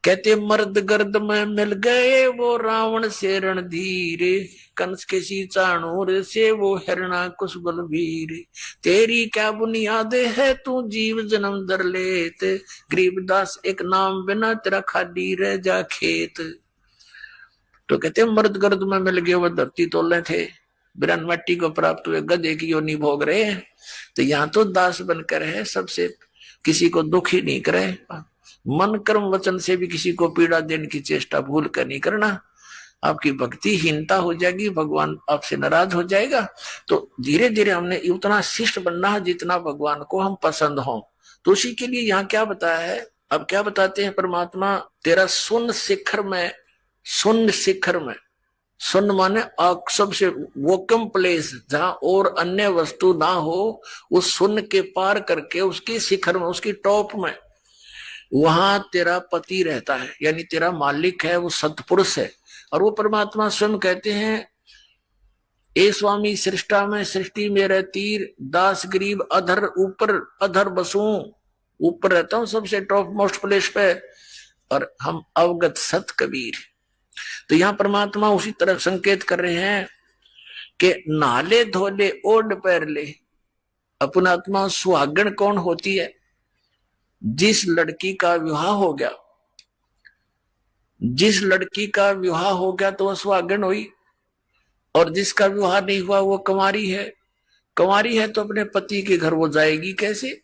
कहते मर्द गर्द में मिल गए वो रावण से रणधीर, कंस के सी चाणूर से वो हिरणाकुश बलवीर। तेरी क्या बुनियाद है तू जीव जन्म दर लेत, गरीबदास एक नाम बिना तेरा खाली रह जा खेत। तो कहते मर्द गर्द में मिल गए वो धरती तोले थे, बिरन मट्टी को प्राप्त हुए गधे की योनि भोग रहे हैं। तो यहाँ तो दास बनकर है, सबसे किसी को दुखी नहीं करे, मन कर्म वचन से भी किसी को पीड़ा देने की चेष्टा भूल कर नहीं करना। आपकी भक्ति हीनता हो जाएगी, भगवान आपसे नाराज हो जाएगा। तो धीरे धीरे हमने उतना शिष्ट बनना है जितना भगवान को हम पसंद हो। तो उसी के लिए यहाँ क्या बताया है, अब क्या बताते हैं परमात्मा, तेरा शून्य शिखर में, शून्य शिखर में, शून्य माने सबसे वोकम प्लेस जहां और अन्य वस्तु ना हो, उस शून्य के पार करके उसके शिखर में, उसकी टॉप में, वहां तेरा पति रहता है, यानी तेरा मालिक है, वो सतपुरुष है। और वो परमात्मा स्वयं कहते हैं, ए स्वामी सृष्टा में सृष्टि मेरे तीर, दास गरीब अधर ऊपर अधर बसूं, ऊपर रहता हूं सबसे टॉप मोस्ट प्लेस पे, और हम अवगत सत कबीर। तो यहां परमात्मा उसी तरह संकेत कर रहे हैं कि नाले धोले ओढ़ पैर ले। अपनात्मा सुहागण कौन होती है, जिस लड़की का विवाह हो गया, जिस लड़की का विवाह हो गया तो वह सुहागण हुई, और जिसका विवाह नहीं हुआ वो कुंवारी है। कुंवारी है तो अपने पति के घर वो जाएगी कैसे,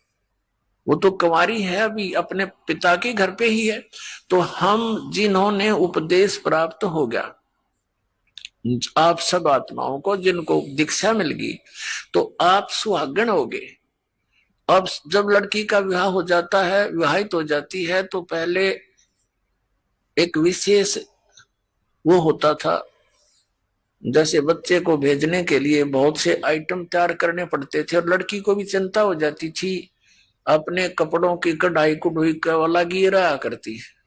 वो तो कुंवारी है, अभी अपने पिता के घर पे ही है। तो हम जिन्होंने उपदेश प्राप्त हो गया, आप सब आत्माओं को जिनको दीक्षा मिल गई, तो आप सुहागण हो गए। अब जब लड़की का विवाह हो जाता है, विवाहित हो जाती है, तो पहले एक विशेष वो होता था, जैसे बच्चे को भेजने के लिए बहुत से आइटम तैयार करने पड़ते थे, और लड़की को भी चिंता हो जाती थी, अपने कपड़ों की कढ़ाई कुढ़ाई का वाला गी रहा करती है।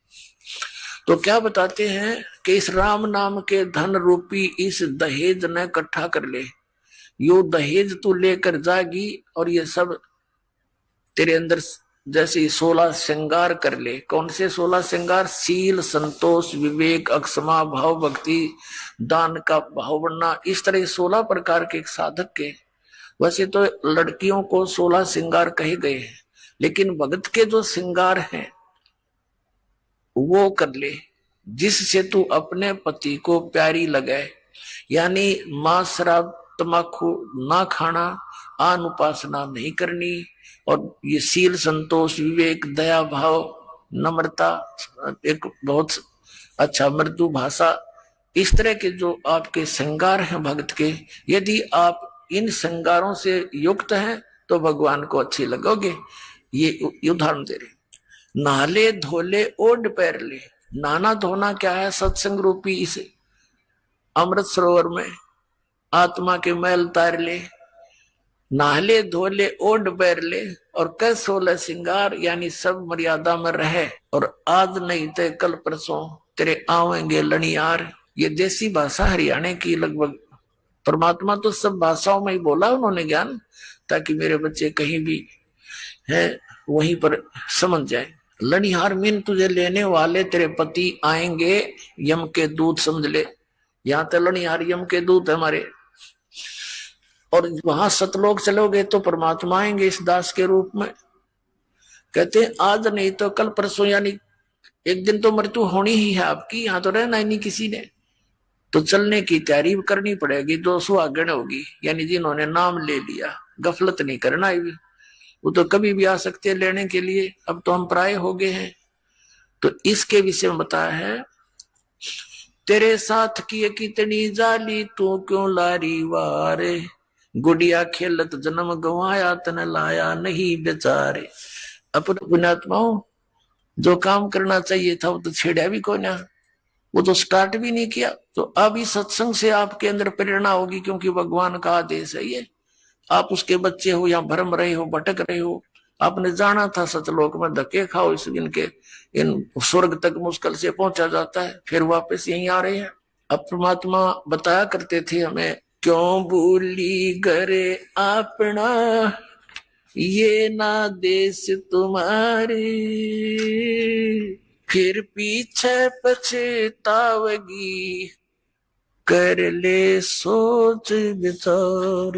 तो क्या बताते हैं कि इस राम नाम के धन रूपी इस दहेज न इकट्ठा कर ले, यो दहेज तू लेकर जागी, और ये सब तेरे अंदर जैसे 16 श्रृंगार कर ले। कौन से 16 श्रृंगार, शील संतोष विवेक अक्षमा भाव भक्ति दान का भाव बनना, इस तरह 16 प्रकार के एक साधक के। वैसे तो लड़कियों को 16 श्रृंगार कहे गए हैं, लेकिन भगत के जो श्रृंगार हैं वो कर ले, जिससे तू अपने पति को प्यारी लगे। यानी मांस शराब तम्बाकू ना खाना, आन उपासना नहीं करनी, और ये शील संतोष विवेक दया भाव नम्रता, एक बहुत अच्छा मृदु भाषा, इस तरह के जो आपके श्रृंगार हैं भक्त के, यदि आप इन श्रृंगारों से युक्त हैं तो भगवान को अच्छे लगोगे। ये उदाहरण दे रहे। नहाले धोले ओढ़ पैर ले। नहाना धोना क्या है, सत्संग रूपी इस अमृत सरोवर में आत्मा के मैल तार ले। नहाले धोले ओढ़ पैर ले, और कै 16 श्रृंगार, यानी सब मर्यादा में रहे, और आज नहीं तो कल परसों तेरे आवेंगे लनियार। ये देसी भाषा हरियाणा की लगभग, परमात्मा तो सब भाषाओं में ही बोला उन्होंने ज्ञान, ताकि मेरे बच्चे कहीं भी है वहीं पर समझ जाए। लनिहार मीन तुझे लेने वाले तेरे पति आएंगे, यम के दूत समझ ले। यहाँ तो लनिहार यम के दूत है हमारे, और वहां सतलोक चलोगे तो परमात्मा आएंगे इस दास के रूप में। कहते आज नहीं तो कल परसों, यानी एक दिन तो मृत्यु होनी ही है आपकी, यहाँ तो रहना ही नहीं किसी ने। तो चलने की तैयारी करनी पड़ेगी। 200 आगण होगी, यानी जिन्होंने नाम ले लिया, गफलत नहीं करना है, वो तो कभी भी आ सकते हैं लेने के लिए। अब तो हम प्राय हो गए हैं। तो इसके विषय में बताया है, तेरे साथ की कितनी जाली तू क्यों लारी वारे, गुड़िया खेलत जन्म गवाया तन लाया नहीं बेचारे। अपने पुण्यात्माओं, जो काम करना चाहिए था वो तो छेड़ा भी को ना, वो तो स्टार्ट भी नहीं किया। तो अब इस सत्संग से आपके अंदर प्रेरणा होगी, क्योंकि भगवान का आदेश है ये। आप उसके बच्चे हो, या भरम रहे हो, भटक रहे हो, आपने जाना था सतलोक में धक्के खाओ, इस इनके इन स्वर्ग तक मुश्किल से पहुंचा जाता है, फिर वापस यहीं आ रहे हैं। अब परमात्मा बताया करते थे हमें, क्यों भूली करे अपना ये ना देश तुम्हारे, फिर पीछे पछतावगी, कर ले सोच विचार।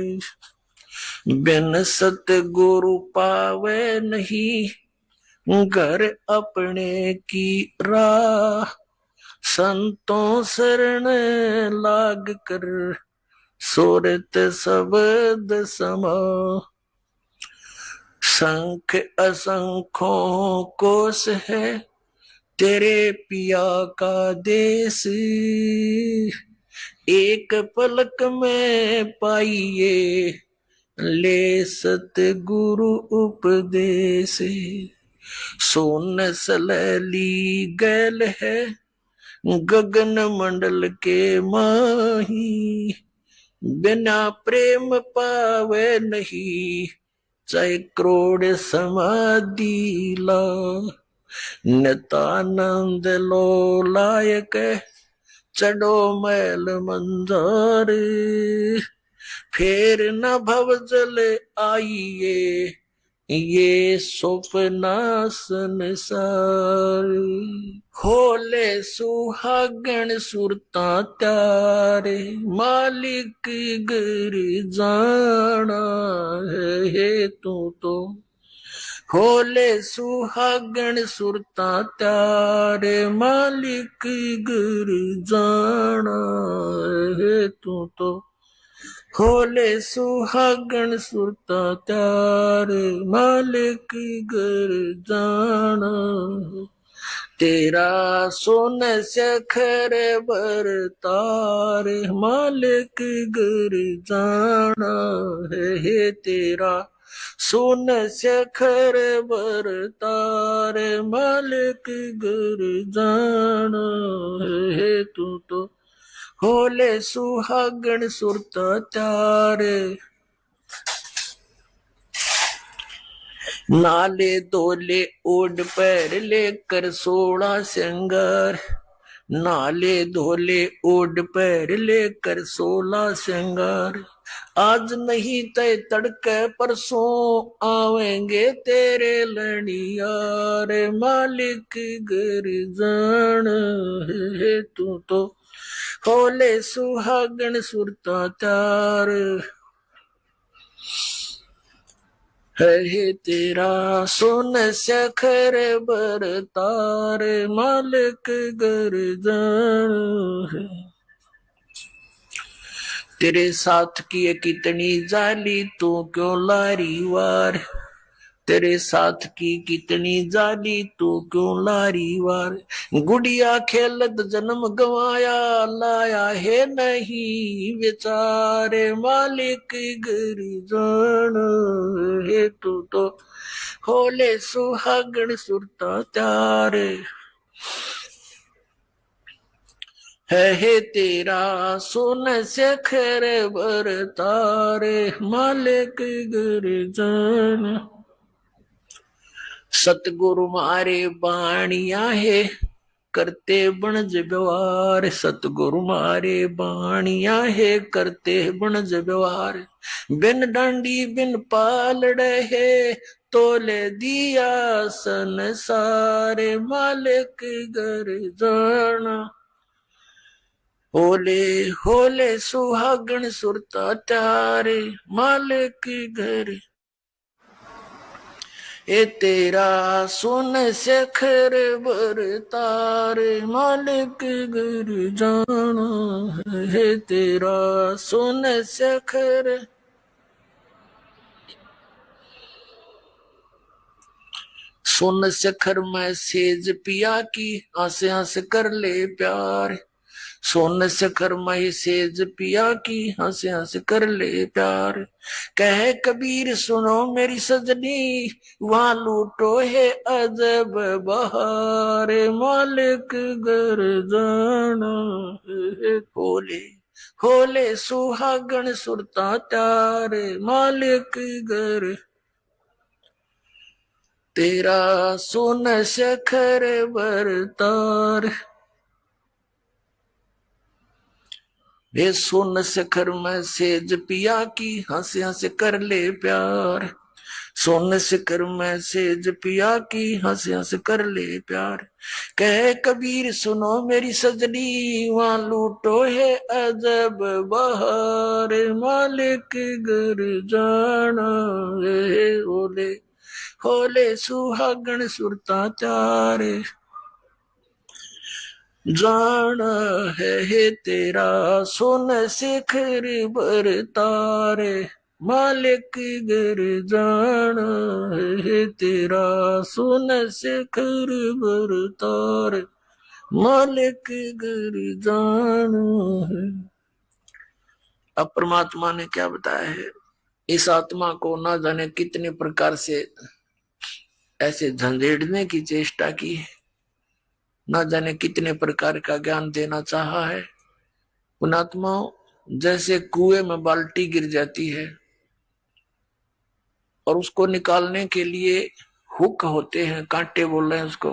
बिन सतगुरु पावे नहीं, घर अपने की राह। संतों शरण लाग कर, सोरत शब्द समा। संख असंख्यों कोश है, तेरे पिया का देश। एक पलक में पाइए, ले सतगुरु उपदेश। सोन सलैली गैल है, गगन मंडल के माही। बिना प्रेम पावे नहीं, चाहे करोड़ समाधि ला। नितानंद लो लायक, चढ़ो मैल मंदार। फिर न भव जल आइए, ये सपना संसार। होले सुहागण सुरता त्यारे, मालिक गिर जाना है तू तो। होले सुहागण सुरता त्यारे, मालिक गिर जाना है तू तो। होले सुहागण सुरता त्यारे, मालिक गिर जाना। तेरा सोन सखर बरतार, मालिक गिर जाना है तेरा। सोन सखर बरतार, मालिक गिर जाना है तू तो। होले सुहागण सुरता त्यारे, नाले दोले ओढ़ पैर लेकर सोड़ा श्रृंगार। नाले धोले ओढ़ पैर लेकर सोला श्रृंगार। आज नहीं तय तड़के परसों, आवेंगे तेरे लड़ियार। मालिक गिर जान है तू तो। होले सुहागण सुरता त्यार, है तेरा सोन सखर बरतार, मालिक गिर जान है। तेरे साथ की कितनी जाली, तू क्यों लारी वार। तेरे साथ की कितनी जाली, तू क्यों लारी वार। गुड़िया खेलत जन्म गवाया, लाया है नहीं बेचारे। मालिक गिर जान है तू तो। होले सुहागण सुरता त्यारे, है तेरा सोन सखर बरतारे। मालिक गिर जान। सतगुरु मारे बाणिया है, करते बनज व्यवहार। सतगुरु मारे बाणिया है, करते बनज व्यवहार। बिन डांडी बिन पालड़े है, तोले दिया संसार। मालिक गिर जाना। होले होले सुहागण सुरता त्यारे, मालिक घर। ए तेरा सोन सखर बरतार, मालिक गिर जाना है तेरा सोन सखर। सोन सखर में सेज पिया की, हंस हंस कर ले प्यार। सोन सखर मही सेज पिया की, हंस हंस कर ले प्यार। कहे कबीर सुनो मेरी सजनी, वहां लूटो है अजब बहार। मालिक घर जाना है होले होले सुहागण सुरता त्यार। मालिक घर तेरा सोन सखर बरतार। वे सोन सखर में सेज पिया की, हंस हंस कर ले प्यार। सोन शिखर में सेज पिया की हंस हंस कर ले प्यार। कहे कबीर सुनो मेरी सजनी वहां लूटो है अजब बहार। मालिक घर जाना है होले होले सुहागण सुरता चार। जाना है तेरा सोन शिखर बर तारे। मालिक घर जाना है तेरा सोन शिखर बर तारे। मालिक घर जाना है। अब परमात्मा ने क्या बताया है, इस आत्मा को ना जाने कितने प्रकार से ऐसे झंझेड़ने की चेष्टा की है, ना जाने कितने प्रकार का ज्ञान देना चाहा है। उन आत्माओं जैसे कुएं में बाल्टी गिर जाती है और उसको निकालने के लिए हुक होते हैं, कांटे बोल रहे हैं उसको,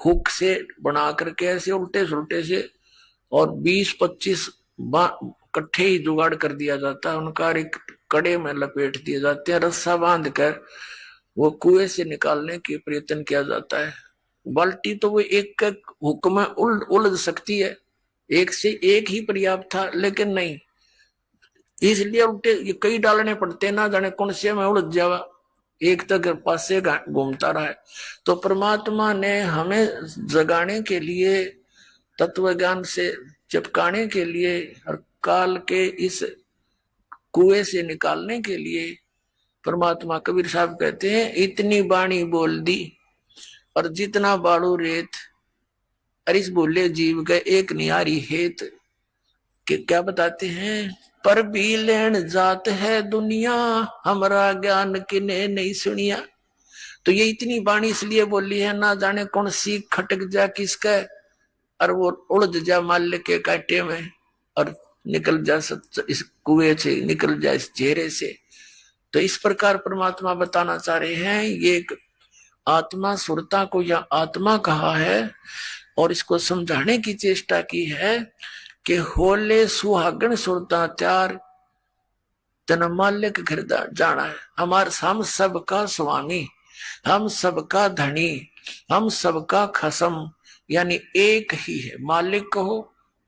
हुक से बना करके ऐसे उल्टे सुलटे से और 20-25 कट्ठे ही जुगाड़ कर दिया जाता है उनका, एक कड़े में लपेट दिए जाते हैं, रस्सा बांध कर वो कुएं से निकालने के प्रयत्न किया जाता है। बाल्टी तो वो एक हुक में उलझ सकती है, एक से एक ही पर्याप्त था, लेकिन नहीं, इसलिए उल्टे ये कई डालने पड़ते, ना जाने कौन से में उलझ जावा, एक तक पास से घूमता रहा है। तो परमात्मा ने हमें जगाने के लिए, तत्व ज्ञान से चिपकाने के लिए और काल के इस कुएं से निकालने के लिए, परमात्मा कबीर साहब कहते हैं इतनी बाणी बोल दी और जितना बाड़ू रेत, अरिस बोले जीव गए एक नियारी हेत। कि क्या बताते हैं, पर भी लेन जात है दुनिया हमारा ज्ञान किने नहीं सुनिया। तो ये इतनी बाणी इसलिए बोली है, ना जाने कौन सी खटक जा किसका और वो उलझ जा माल्य के कांटे में और निकल जा इस कुएं से, निकल जा इस चेहरे से। तो इस प्रकार परमात्मा बताना चाह रहे हैं, ये एक आत्मा सुरता को या आत्मा कहा है और इसको समझाने की चेष्टा की है कि होले सुहागण सुरता त्यार तना मालिक घर जाना है। हम सबका स्वामी, हम सबका धनी, हम सबका खसम, यानी एक ही है। मालिक कहो,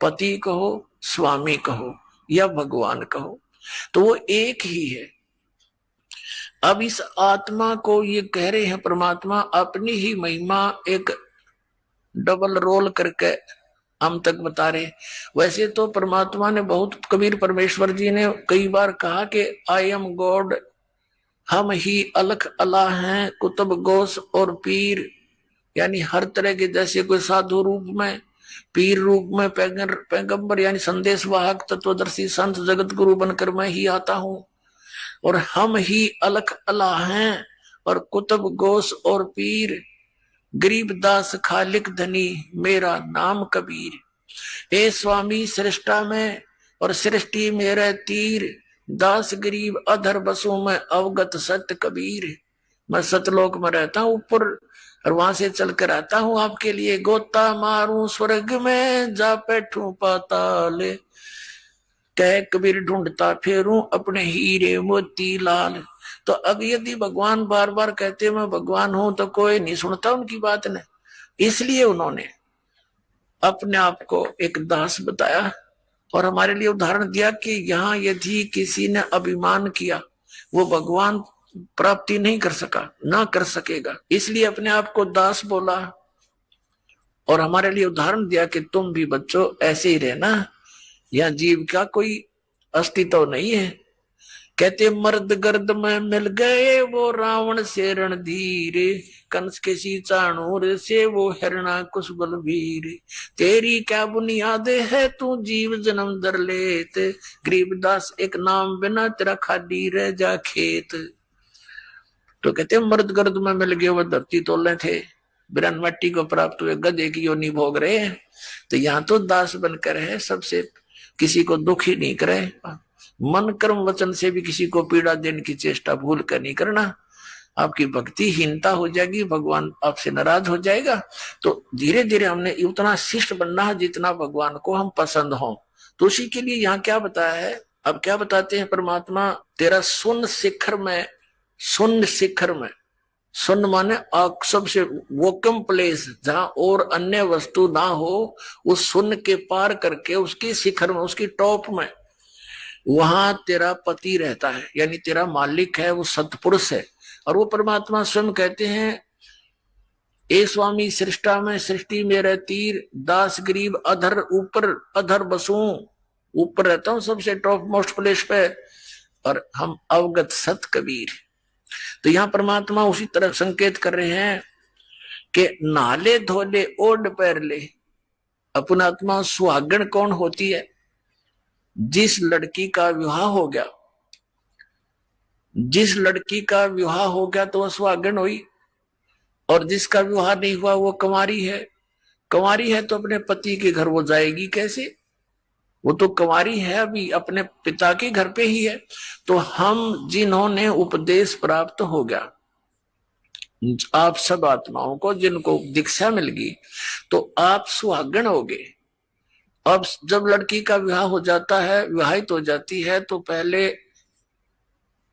पति कहो, स्वामी कहो या भगवान कहो, तो वो एक ही है। अब इस आत्मा को ये कह रहे हैं परमात्मा अपनी ही महिमा एक डबल रोल करके हम तक बता रहे। वैसे तो परमात्मा ने बहुत, कबीर परमेश्वर जी ने कई बार कहा कि आई एम गॉड, हम ही अलख अल्लाह हैं, कुतुब गोस और पीर, यानी हर तरह के, जैसे कोई साधु रूप में, पीर रूप में, पैगंबर यानी संदेश वाहक, तत्वदर्शी संत जगत गुरु बनकर मैं ही आता हूं। और हम ही अलख अल्लाह हैं और कुतुब गोस और पीर, गरीब दास खालिक धनी मेरा नाम कबीर। हे स्वामी सृष्टा में और सृष्टि मेरे तीर, दास गरीब अधर बसों में अवगत सत्य कबीर। मैं सतलोक में रहता हूँ ऊपर और वहां से चलकर आता हूँ आपके लिए, गोता मारूं स्वर्ग में जा बैठूं पाताल। कह कबीर ढूंढता फेरूं अपने हीरे मोती लाल। तो अब यदि भगवान बार बार कहते मैं भगवान हूं तो कोई नहीं सुनता उनकी बात ने, इसलिए उन्होंने अपने आप को एक दास बताया और हमारे लिए उदाहरण दिया कि यहाँ यदि किसी ने अभिमान किया वो भगवान प्राप्ति नहीं कर सका, ना कर सकेगा, इसलिए अपने आप को दास बोला और हमारे लिए उदाहरण दिया कि तुम भी बच्चों ऐसे ही रहना, या जीव का कोई अस्तित्व नहीं है। कहते मर्द गर्द में मिल गए वो रावण से रणधीर, कंस के सी चाणूर से वो हिरणा कुश बलवीर। तेरी क्या बुनियाद है तू जीव जन्म दर लेत, गरीबदास एक नाम बिना तेरा खाली रह जा खेत। तो कहते मर्द गर्द में मिल गए वो धरती तोले थे, बिरन मट्टी को प्राप्त हुए गधे की योनि भोग रहे हैं। तो यहाँ तो दास बनकर है, सबसे किसी को दुखी नहीं करे, मन कर्म वचन से भी किसी को पीड़ा देने की चेष्टा भूल कर नहीं करना, आपकी भक्तिहीनता हो जाएगी, भगवान आपसे नाराज हो जाएगा। तो धीरे धीरे हमने उतना शिष्ट बनना है जितना भगवान को हम पसंद हो। तो उसी के लिए यहाँ क्या बताया है, अब क्या बताते हैं परमात्मा, तेरा सुन शिखर में शून्य शिखर में, शून्य माने सबसे वोकम प्लेस, जहां और अन्य वस्तु ना हो, उस शून्य के पार करके उसके शिखर में, उसकी टॉप में, वहां तेरा पति रहता है, यानी तेरा मालिक है, वो सतपुरुष है। और वो परमात्मा स्वयं कहते हैं, ए स्वामी सृष्टा में सृष्टि मेरे तीर, दास गरीब अधर ऊपर अधर बसू, ऊपर रहता हूं सबसे टॉप मोस्ट प्लेस पे, और हम अवगत सत कबीर। तो यहां परमात्मा उसी तरह संकेत कर रहे हैं कि नाले धोले ओढ़ पैर ले। अपना आत्मा सुहागण कौन होती है? जिस लड़की का विवाह हो गया, जिस लड़की का विवाह हो गया तो वह सुहागण हुई, और जिसका विवाह नहीं हुआ वो कुंवारी है। कुंवारी है तो अपने पति के घर वो जाएगी कैसे? वो तो कुंवारी है, अभी अपने पिता के घर पे ही है। तो हम जिन्होंने उपदेश प्राप्त हो गया, आप सब आत्माओं को जिनको दीक्षा मिल गई, तो आप सुहागण हो गए। अब जब लड़की का विवाह हो जाता है, विवाहित हो जाती है, तो पहले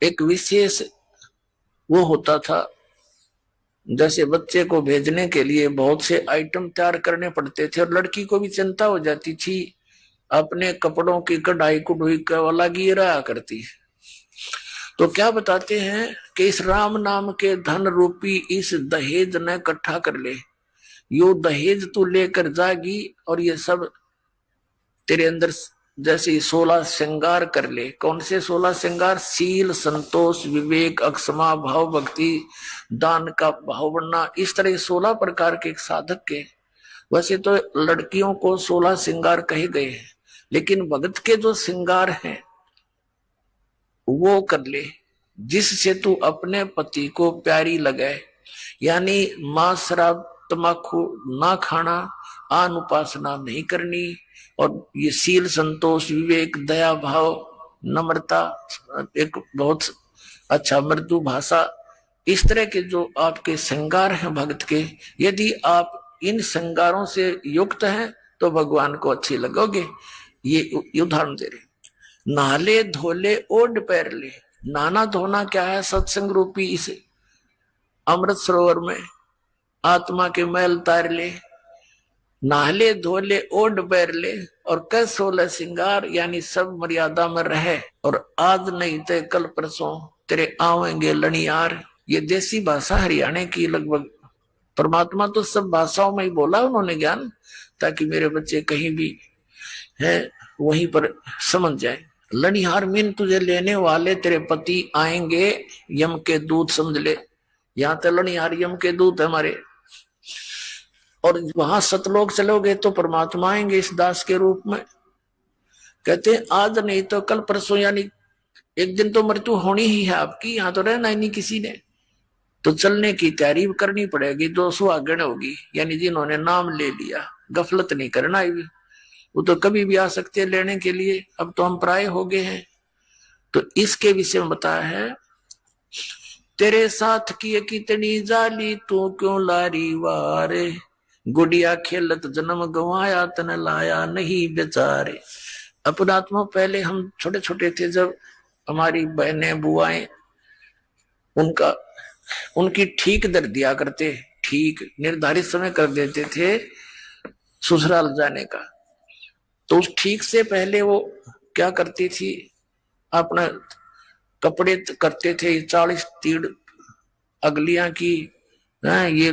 एक विशेष वो होता था, जैसे बच्चे को भेजने के लिए बहुत से आइटम तैयार करने पड़ते थे, और लड़की को भी चिंता हो जाती थी, अपने कपड़ों की कढ़ाई कुढ़ाई का वाला गी रहा करती है। तो क्या बताते हैं कि इस राम नाम के धन रूपी इस दहेज न इकट्ठा कर ले, यो दहेज तू लेकर जागी, और ये सब तेरे अंदर जैसे 16 श्रृंगार कर ले। कौन से 16 श्रृंगार? शील, संतोष, विवेक, अक्षमा, भाव, भक्ति, दान का भाव बनना, इस तरह 16 प्रकार के साधक के। वैसे तो लड़कियों को 16 श्रृंगार कहे गए हैं, लेकिन भगत के जो श्रृंगार हैं वो कर ले, जिससे तू अपने पति को प्यारी लगे। यानी मांस, शराब, तम्बाकू ना खाना, आन उपासना नहीं करनी, और ये शील, संतोष, विवेक, दया भाव, नम्रता, एक बहुत अच्छा मृदु भाषा, इस तरह के जो आपके श्रृंगार हैं भक्त के, यदि आप इन श्रृंगारों से युक्त हैं तो भगवान को अच्छे लगोगे। ये उदाहरण दे रहे। नाले धोले ओढ़ पैर ले। नाना धोना क्या है? सत्संग रूपी इस अमृत सरोवर में आत्मा के मैल तार ले। नाले धोले ओढ़ पैर ले, और कै 16 श्रृंगार, यानी सब मर्यादा में रहे, और आज नहीं तो कल परसों तेरे आवेंगे लनियार। ये देसी भाषा हरियाणा की लगभग। परमात्मा तो सब भाषाओं में ही बोला उन्होंने ज्ञान, ताकि मेरे बच्चे कहीं भी है वहीं पर समझ जाए। लनिहार मीन तुझे लेने वाले तेरे पति आएंगे, यम के दूत समझ ले। यहां तो लनिहार यम के दूत है हमारे, और वहां सतलोक चलोगे तो परमात्मा आएंगे इस दास के रूप में। कहते आज नहीं तो कल परसों, यानी एक दिन तो मृत्यु होनी ही है आपकी, यहां तो रहना ही नहीं किसी ने। तो चलने की तैयारी करनी पड़ेगी। जो सुहागण होगी, यानी जिन्होंने नाम ले लिया, गफलत नहीं करना है, वो तो कभी भी आ सकते हैं लेने के लिए। अब तो हम प्राय हो गए हैं। तो इसके विषय में बताया है, तेरे साथ की कितनी जाली, तू क्यों लारी वारे, गुड़िया खेलत जन्म गवाया, तन लाया नहीं बेचारे। अपना आत्मा पहले हम छोटे छोटे थे, जब हमारी बहनें बुआएं उनकी ठीक दर दिया करते, ठीक निर्धारित समय कर देते थे ससुराल जाने का। तो उस ठीक से पहले वो क्या करती थी, अपना कपड़े करते थे 40 तीड़ अगलियां की, ये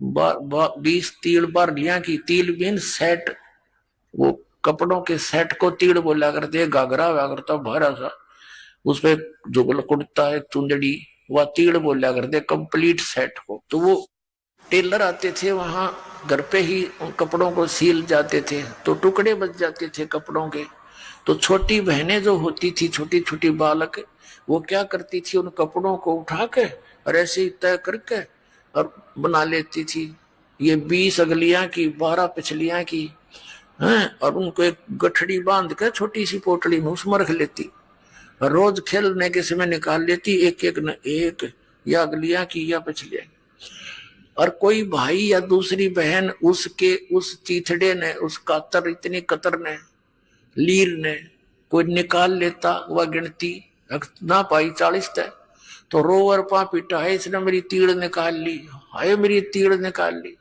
20 तीड़ बारलियां की। तील बिन सेट, वो कपड़ों के सेट को तीड़ बोला करते। घाघरा हुआ करता भारा सा, उसपे जुगल कुर्ता है, चुंदड़ी, वह तीड़ बोला करते कंप्लीट सेट को। तो वो टेलर आते थे वहां, घर पे ही उन कपड़ों को सील जाते थे, तो टुकड़े बच जाते थे कपड़ों के। तो छोटी बहनें जो होती थी, छोटी छोटी बालक, वो क्या करती थी, उन कपड़ों को उठा के और ऐसे ही तय करके और बना लेती थी। ये 20 अगलियां की, 12 पिछलियां की हैं, और उनको एक गठड़ी बांध के छोटी सी पोटली में उसमें रख लेती। रोज खेलने के समय निकाल लेती, एक एक न एक, या अगलियां की या पिछलियां। और कोई भाई या दूसरी बहन उसके उस चीथड़े ने, उस कातर, इतनी कतर ने, लीर ने कोई निकाल लेता, वह गिनती ना पाई 40 तय, तो रोवर पा पिटा है, इसने मेरी तीड़ निकाल ली, हाय मेरी तीड़ निकाल ली।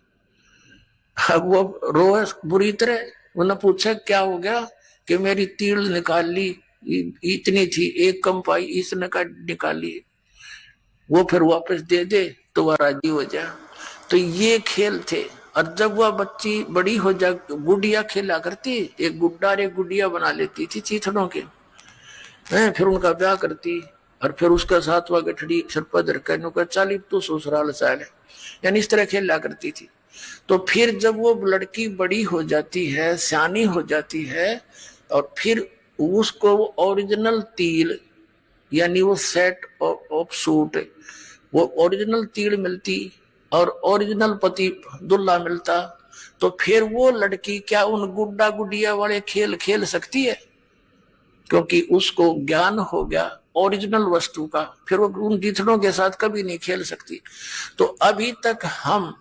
अब वो रोए बुरी तरह, उन्होंने पूछा क्या हो गया, कि मेरी तीड़ निकाल ली, इतनी थी एक कम पाई, इसने का निकाली, वो फिर वापस दे दे तो वह राजी हो जा। तो ये खेल थे। और जब वह बच्ची बड़ी हो जा, गुड़िया खेला करती, एक गुड्डा और एक गुड़िया बना लेती थी चीथड़ों के, हैं, फिर उनका ब्याह करती, और फिर उसका सातवां गठड़ी सर पर धरकर चाली तो ससुराल साल है, यानी इस तरह खेला करती थी। तो फिर जब वो लड़की बड़ी हो जाती है, सियानी हो जाती है, और फिर उसको ओरिजिनल तिल, यानी वो सेट ऑफ सूट, वो ओरिजिनल तीड़ मिलती और ओरिजिनल पति दुल्ला मिलता, तो फिर वो लड़की क्या उन गुड्डा गुडिया वाले खेल खेल सकती है? क्योंकि उसको ज्ञान हो गया ओरिजिनल वस्तु का, फिर वो उन गीथड़ों के साथ कभी नहीं खेल सकती। तो अभी तक हम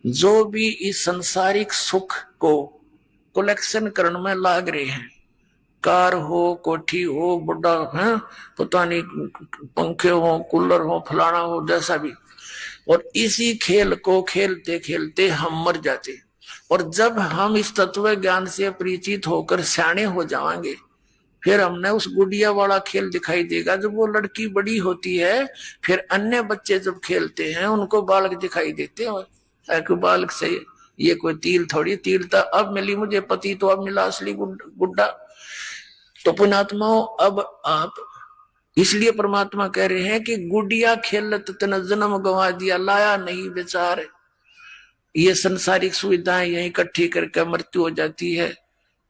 जो भी इस संसारिक सुख को कलेक्शन करने में लाग रहे हैं, कार हो, कोठी हो, बुढ़ा है, पता नहीं पंखे हो, कूलर हो, फलाना हो, जैसा भी, और इसी खेल को खेलते खेलते हम मर जाते। और जब हम इस तत्व ज्ञान से परिचित होकर सियाने हो जाएंगे, फिर हमने उस गुड़िया वाला खेल दिखाई देगा। जब वो लड़की बड़ी होती है, फिर अन्य बच्चे जब खेलते हैं उनको बालक दिखाई देते हैं, बालक से ये कोई तिल थोड़ी, तिल तो अब मिली मुझे पति, तो अब मिला असली गुड्डा। तो पुण्यात्माओं, अब आप, इसलिए परमात्मा कह रहे हैं कि गुडिया खेलत तन जन्म गंवा दिया, लाया नहीं बेचार। ये संसारिक सुविधाएं यही इकट्ठी करके मृत्यु हो जाती है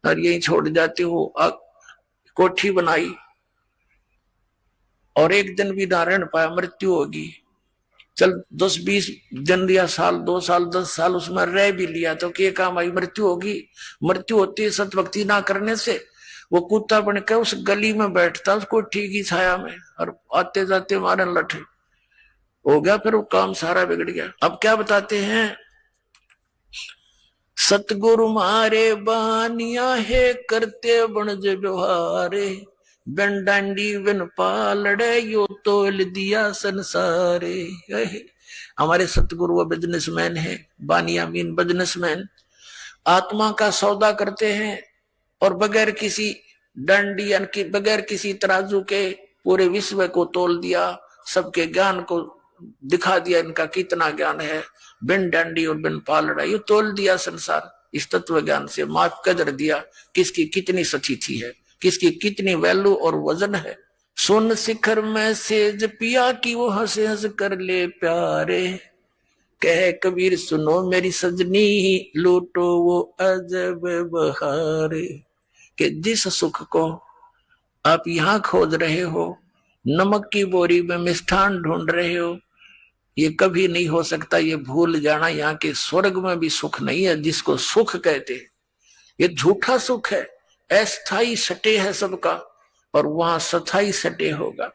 और यही छोड़ जाते हो। कोठी बनाई और एक दिन भी ना रह पाया, मृत्यु होगी, चल 10-20 दिन या साल, 2 साल, 10 साल उसमें रह भी लिया तो क्या काम आई, मृत्यु होगी। मृत्यु होती है सतभक्ति ना करने से। वो कुत्ता बनकर उस गली में बैठता, उस कोठी की छाया में, और आते जाते मारे लठे हो गया, फिर वो काम सारा बिगड़ गया। अब क्या बताते हैं, सतगुरु मारे बानिया है, करते बनज व्यवहारे, बिन डांडी बिन पालड़े, यो तोल दिया संसारे। हमारे सतगुरु वो बिजनेसमैन है, बानिया मीन बिजनेसमैन, आत्मा का सौदा करते हैं, और बगैर किसी डंडी यानी बगैर किसी तराजू के पूरे विश्व को तोल दिया, सबके ज्ञान को दिखा दिया, इनका कितना ज्ञान है, बिन डंडी और बिन पालड़ा, ये तोल दिया संसार। इस तत्व ज्ञान से माप कदर दिया, किसकी कितनी सचिथी है, किसकी कितनी वैल्यू और वजन है। सुन शिखर में सेज पिया की, वो हंस हंस कर ले प्यारे, कह कबीर सुनो मेरी सजनी, लूटो वो अजब बहारे। कि जिस सुख को आप यहाँ खोज रहे हो, नमक की बोरी में मिष्ठान ढूंढ रहे हो, ये कभी नहीं हो सकता। ये भूल जाना, यहाँ के स्वर्ग में भी सुख नहीं है जिसको सुख कहते हैं। ये झूठा सुख है, अस्थाई सटे है सबका, और वहां सथाई सटे होगा।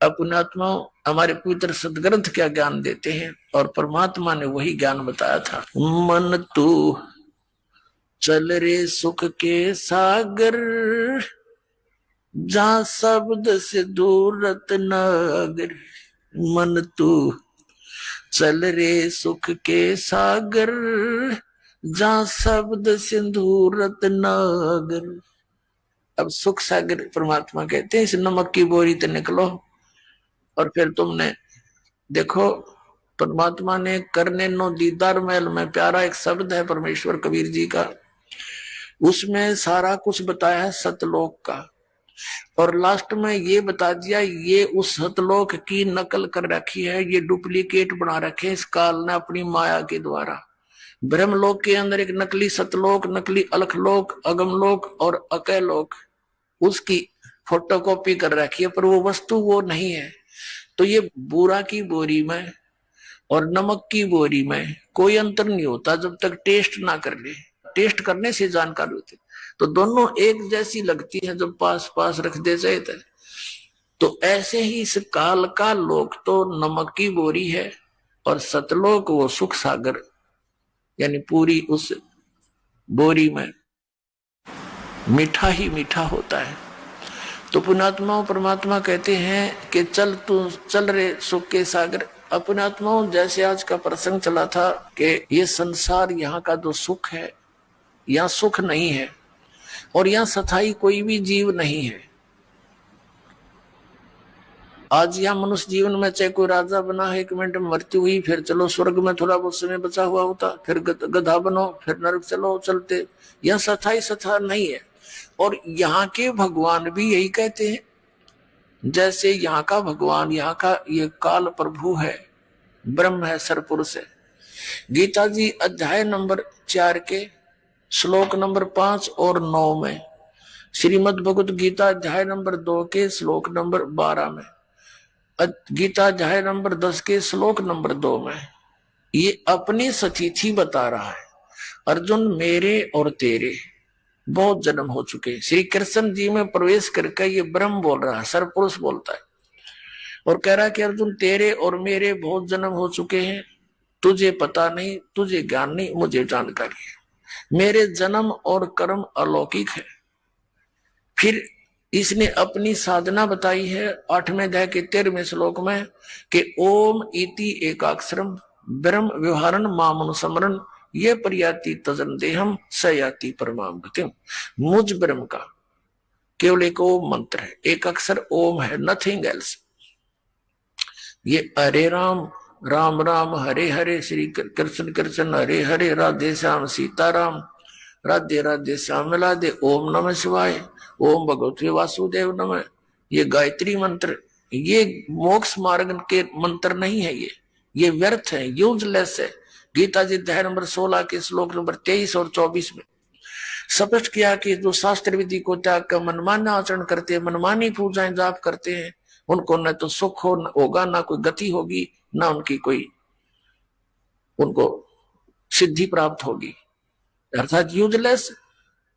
अपनात्माओं, हमारे पवित्र सदग्रंथ क्या ज्ञान देते हैं, और परमात्मा ने वही ज्ञान बताया था। मन तू चल रे सुख के सागर, जहां शब्द से दूर रत्नागर। मन तू चल रे सुख के सागर, जहां शब्द सिंधु रत्नागर। अब सुख सागर परमात्मा कहते हैं, इस नमक की बोरी तो निकलो। और फिर तुमने देखो, परमात्मा ने करने नो दीदार महल में प्यारा एक शब्द है परमेश्वर कबीर जी का, उसमें सारा कुछ बताया है सतलोक का, और लास्ट में ये बता दिया ये उस सतलोक की नकल कर रखी है, ये डुप्लीकेट बना रखे इस काल ने अपनी माया के द्वारा। ब्रह्मलोक के अंदर एक नकली सतलोक, नकली अलखलोक, अगमलोक और अकैलोक, उसकी फोटोकॉपी कर रखी है, पर वो वस्तु वो नहीं है। तो ये बूरा की बोरी में और नमक की बोरी में कोई अंतर नहीं होता जब तक टेस्ट ना कर ले। टेस्ट करने से जानकारी होती, तो दोनों एक जैसी लगती है जब पास पास रख दे जाए। तो ऐसे ही इस काल का लोक तो नमक की बोरी है, और सतलोक वो सुख सागर, यानी पूरी उस बोरी में मीठा ही मीठा होता है। तो पुण्यात्माओं परमात्मा कहते हैं कि चल तू चल रे सुख के सागर। पुण्यात्माओं जैसे आज का प्रसंग चला था कि ये संसार यहाँ का जो सुख है, यहाँ सुख नहीं है और यहाँ स्थायी कोई भी जीव नहीं है। आज यहाँ मनुष्य जीवन में चाहे कोई राजा बना है, 1 मिनट में मृत्यु हुई, फिर चलो स्वर्ग में थोड़ा बहुत समय बचा हुआ होता, फिर गधा बनो, फिर नरक चलो चलते। यह स्थायी स्थान नहीं है। और यहाँ के भगवान भी यही कहते हैं, जैसे यहाँ का भगवान, यहाँ का ये काल प्रभु है, ब्रह्म है, सरपुरुष है। गीता जी अध्याय नंबर 4 के श्लोक नंबर 5 और 9 में, श्रीमद् भगवत गीता अध्याय नंबर 2 के श्लोक नंबर 12 में, गीता अध्याय नंबर 10 के श्लोक नंबर 2 में ये अपनी सतीथि बता रहा है। अर्जुन मेरे और तेरे बहुत जन्म हो चुके। श्री कृष्ण जी में प्रवेश करके ये ब्रह्म बोल रहा है, सरपुरुष बोलता है और कह रहा है कि अर्जुन तेरे और मेरे बहुत जन्म हो चुके हैं, तुझे पता नहीं, तुझे ज्ञान नहीं, मुझे जानकारी है। मेरे जन्म और कर्म अलौकिक है। फिर इसने अपनी साधना बताई है 8वें अध्याय के 13वें श्लोक में कि ओम इति एकाक्षरम ब्रह्म व्यवहारन मामनुसमरण ये प्रयाति तजन देहम सयाति परमाम गतिम। मुझ ब्रह्म का केवल एक ओम मंत्र है, एक अक्षर ओम है, नथिंग एल्स। ये हरे राम राम राम हरे हरे, श्री कृष्ण कृष्ण हरे हरे, राधे श्याम सीताराम, राधे राधे श्याम राधे, ओम नमः शिवाय, ओम भगवते वासुदेव नमः। ये गायत्री मंत्र, ये मोक्ष मार्ग के मंत्र नहीं है, ये व्यर्थ है, यूजलेस है। गीता जी अध्याय नंबर 16 के श्लोक नंबर 23 और 24 में स्पष्ट किया कि जो शास्त्र विधि को त्याग कर मनमाना आचरण करते हैं, मनमानी पूजाएं जाप करते हैं, उनको न तो सुख होगा, ना कोई गति होगी, ना उनकी कोई उनको सिद्धि प्राप्त होगी, अर्थात यूजलेस।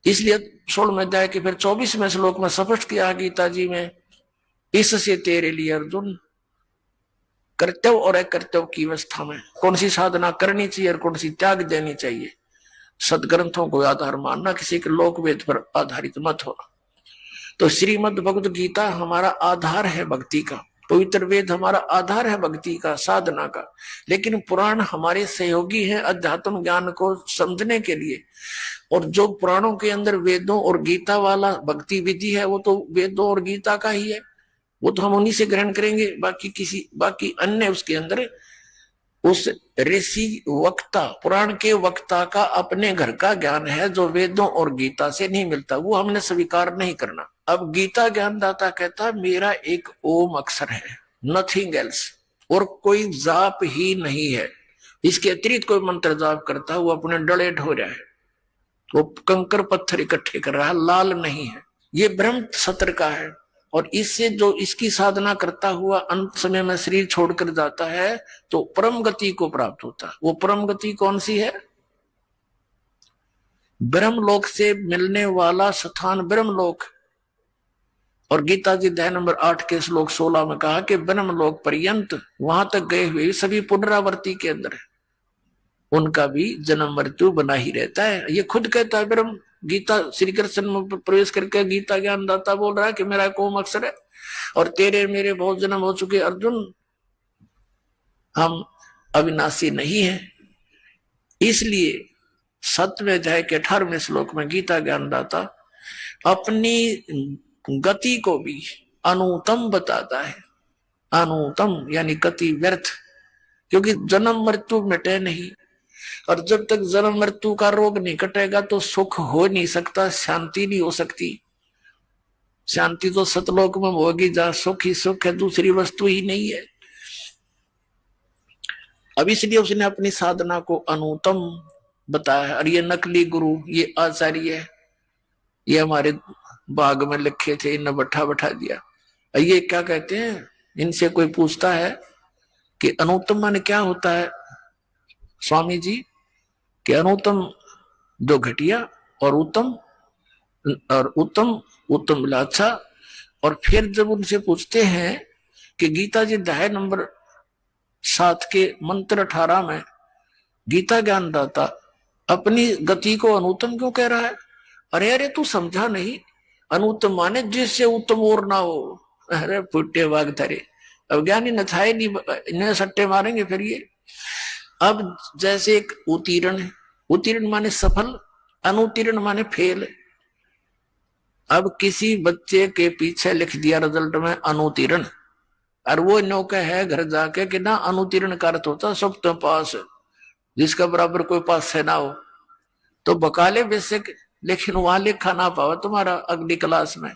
इसलिए 16वें अध्याय के फिर 24वें श्लोक में स्पष्ट किया गीता जी में, इससे तेरे लिए अर्जुन कर्तव्य और अकर्तव्य की अवस्था में कौन सी साधना करनी चाहिए और कौन सी त्याग देनी चाहिए, सदग्रंथों को आधार मानना, किसी के लोक वेद पर आधारित मत होना। तो श्रीमद् भगवत गीता हमारा आधार है भक्ति का, पवित्र वेद हमारा आधार है भक्ति का, साधना का। लेकिन पुराण हमारे सहयोगी हैं अध्यात्म ज्ञान को समझने के लिए। और जो पुराणों के अंदर वेदों और गीता वाला भक्ति विधि है, वो तो वेदों और गीता का ही है, वो तो हम उन्हीं से ग्रहण करेंगे। बाकी अन्य उसके अंदर उस ऋषि वक्ता, पुराण के वक्ता का अपने घर का ज्ञान है जो वेदों और गीता से नहीं मिलता, वो हमने स्वीकार नहीं करना। अब गीता ज्ञानदाता कहता मेरा एक ओम अक्षर है, नथिंग एल्स, और कोई जाप ही नहीं है। इसके अतिरिक्त कोई मंत्र जाप करता है वो अपने डले ढो रहा है, वो कंकर पत्थर इकट्ठे कर रहा है, लाल नहीं है। ये ब्रह्म सत्र का है। और इससे जो इसकी साधना करता हुआ अंत समय में शरीर छोड़कर जाता है तो परम गति को प्राप्त होता है। वो परम गति कौन सी है? ब्रह्म लोक से मिलने वाला स्थान ब्रह्म लोक। और गीता जी अध्याय नंबर 8 के श्लोक 16 में कहा कि ब्रह्म लोक पर्यंत वहां तक गए हुए सभी पुनरावृत्ति के अंदर है, उनका भी जन्म मृत्यु बना ही रहता है। ये खुद कहता है ब्रह्म। गीता श्री कृष्ण में प्रवेश करके गीता ज्ञानदाता बोल रहा है कि मेरा कोम अक्षर है और तेरे मेरे बहुत जन्म हो चुके अर्जुन, हम अविनाशी नहीं है। इसलिए 7वें अध्याय के 18वें श्लोक में गीता ज्ञानदाता अपनी गति को भी अनुतम बताता है। अनुतम यानी गति व्यर्थ, क्योंकि जन्म मृत्यु मिटे नहीं, और जब तक जन्म मृत्यु का रोग नहीं कटेगा तो सुख हो नहीं सकता, शांति नहीं हो सकती। शांति तो सतलोक में होगी जहां सुख ही सुख है, दूसरी वस्तु ही नहीं है। अब इसलिए उसने अपनी साधना को अनुतम बताया है। और ये नकली गुरु, ये आचार्य है, ये हमारे बाग में लिखे थे, इन्हें बैठा दिया। ये क्या कहते हैं, इनसे कोई पूछता है कि अनुतम माने क्या होता है स्वामी जी? कि अनुतम जो घटिया और उत्तम, और उत्तम मिला अच्छा। और फिर जब उनसे पूछते हैं कि गीता जी अध्याय नंबर 7 के मंत्र 18 में गीता ज्ञानदाता अपनी गति को अनुतम क्यों कह रहा है? अरे तू समझा नहीं, अनुत्तम माने जिससे उत्तम और ना हो। अरे फुटे वाग धरे, अब ज्ञानी न था नहीं, इन्हें सट्टे मारेंगे फिर ये। अब जैसे एक उत्तीर्ण है, उत्तीर्ण माने सफल, अनुत्तीर्ण माने फेल। अब किसी बच्चे के पीछे लिख दिया रिजल्ट में अनुत्तीर्ण, और वो नौका है घर जाके कि ना अनुत्तीर्ण का अर्थ होता सब तो पास, जिसका बराबर कोई पास से ना हो, तो बकाले बेसिक, लेकिन वहां लिखा ना पावा तुम्हारा अगली क्लास में।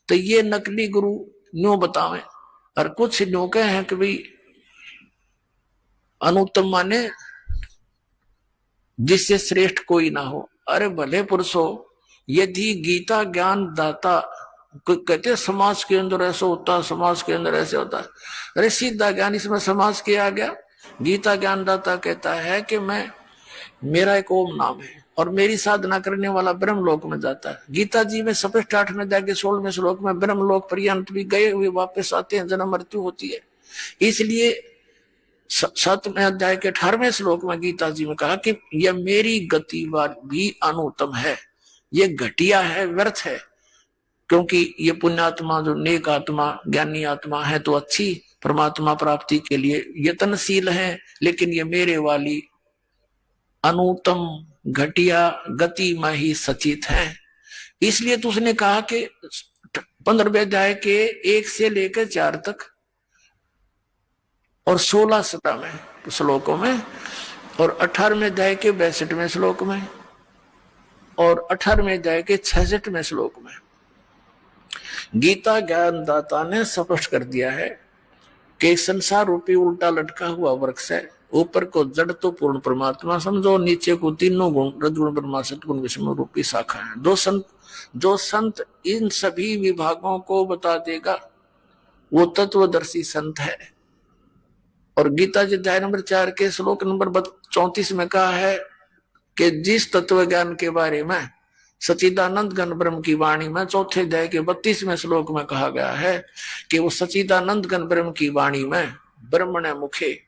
तो ये नकली गुरु न्यू बतावे। और कुछ नौके हैं कि भाई अनुत्तम माने जिससे श्रेष्ठ कोई ना हो। अरे भले पुरुषो, यदि गीता ज्ञान दाता, कहते समाज के अंदर ऐसा होता, समाज के अंदर ऐसे होता है। अरे सीधा ज्ञान इसमें समाज के आ गया। गीता ज्ञान दाता कहता है कि मैं, मेरा एक ओम नाम है और मेरी साधना करने वाला ब्रह्मलोक में जाता है। गीता जी में स्पष्ट 8वें अध्याय के 16वें श्लोक में ब्रह्मलोक पर्यंत भी गए हुए वापस आते हैं, जन्म मृत्यु होती है। इसलिए 7वें अध्याय के 18वें श्लोक में गीता जी में कहा कि यह मेरी गति भी अनुत्तम है, ये घटिया है, व्यर्थ है, क्योंकि ये पुण्यात्मा जो नेक आत्मा ज्ञानी आत्मा है तो अच्छी परमात्मा प्राप्ति के लिए यत्नशील है, लेकिन ये मेरे वाली अनुत्तम घटिया गति में ही सचित है। इसलिए तो उसने कहा कि 15वें अध्याय के 1 से लेकर 4 तक और 16 में श्लोकों में और 18वें अध्याय के 62वें श्लोक में और 18वें अध्याय के 66वें श्लोक में गीता ज्ञान दाता ने स्पष्ट कर दिया है कि संसार रूपी उल्टा लटका हुआ वृक्ष है। ऊपर को जड़ तो पूर्ण परमात्मा समझो, नीचे को तीनों गुण रजगुण ब्रह्मा सतगुण विष्णु रूपी शाखा है। जो संत इन सभी विभागों को बता देगा वो तत्वदर्शी संत है। और गीता जी अध्याय नंबर 4 के श्लोक नंबर 34 में कहा है कि जिस तत्व ज्ञान के बारे में सच्चिदानंद घन ब्रह्म की वाणी में 4थे अध्याय के 32वें श्लोक में कहा गया है कि वो सच्चिदानंद घन ब्रह्म की वाणी में ब्रह्मण मुखे,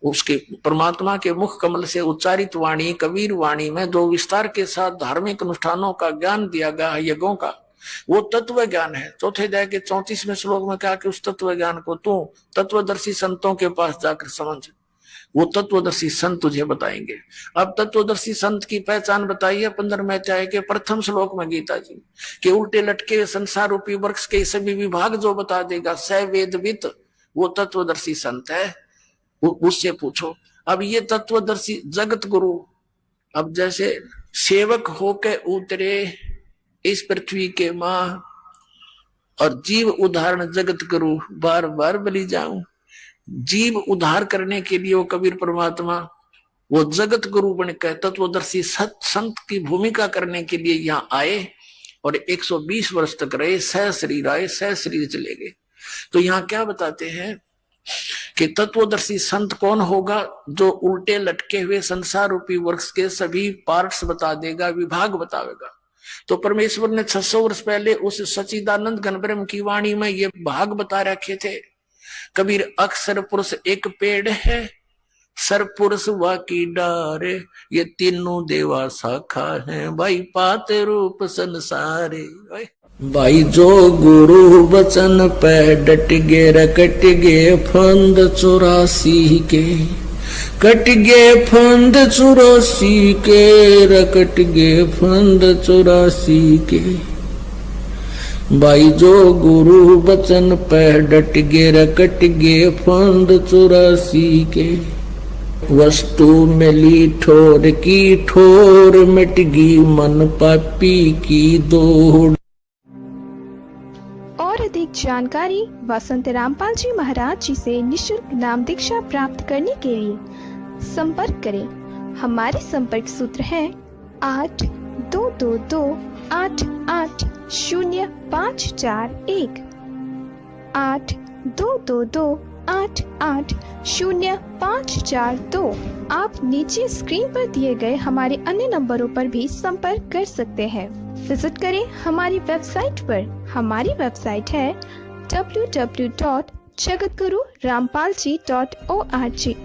उसके परमात्मा के मुख कमल से उच्चारित वाणी कबीर वाणी में जो विस्तार के साथ धार्मिक अनुष्ठानों का ज्ञान दिया गया है, यज्ञों का, वो तत्व ज्ञान है। 4थे अध्याय के 34वें श्लोक में कहा कि उस तत्व ज्ञान को तू तत्वदर्शी संतों के पास जाकर समझ, वो तत्वदर्शी संत तुझे बताएंगे। अब तत्वदर्शी संत की पहचान बताई है 15वें अध्याय के 1 श्लोक में गीता जी के उल्टे लटके संसार रूपी वृक्ष के सभी विभाग जो बता देगा स वेदवित, वो तत्वदर्शी संत है, उससे पूछो। अब ये तत्वदर्शी जगत गुरु, अब जैसे सेवक होके उतरे इस पृथ्वी के मां और जीव उदाहरण जगत गुरु बार बार बलि जाऊं, जीव उद्धार करने के लिए वो कबीर परमात्मा वो जगत गुरु बनकर तत्वदर्शी संत की भूमिका करने के लिए यहाँ आए और 120 वर्ष तक रहे, सह शरीर आए, सह शरीर चले गए। तो यहाँ क्या बताते हैं कि तत्वदर्शी संत कौन होगा? जो उल्टे लटके हुए संसार रूपी वृक्ष के सभी पार्ट्स बता देगा, विभाग बतावेगा। तो परमेश्वर ने 600 वर्ष पहले उस सच्चिदानंद घन ब्रह्म की वाणी में ये भाग बता रखे थे। कबीर अक्षर पुरुष एक पेड़ है, सर पुरुष वाकी डारे, ये तीनों देवा शाखा है, भाई पात रूप संसारे। भाई जो गुरु वचन पे डट गे रकट गे फंद 84 के, कट गे फंद 84 के, रकट गे फंद 84 के। भाई जो गुरु वचन पे डट गे रकट गे फंद 84 के, वस्तु मिली ठोर की ठोर, मिट गई मन पापी की दौड़। और अधिक जानकारी वसंत रामपाल जी महाराज जी से निशुल्क नाम दीक्षा प्राप्त करने के लिए संपर्क करें। हमारे संपर्क सूत्र है 8222880541, 8222880542। आप नीचे स्क्रीन पर दिए गए हमारे अन्य नंबरों पर भी संपर्क कर सकते हैं। विजिट करें हमारी वेबसाइट पर। हमारी वेबसाइट है www.jagatgururampalji.org।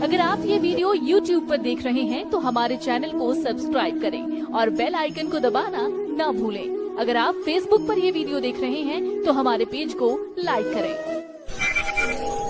अगर आप ये वीडियो YouTube पर देख रहे हैं तो हमारे चैनल को सब्सक्राइब करें और बेल आइकन को दबाना ना भूलें। अगर आप Facebook पर ये वीडियो देख रहे हैं तो हमारे पेज को लाइक करें।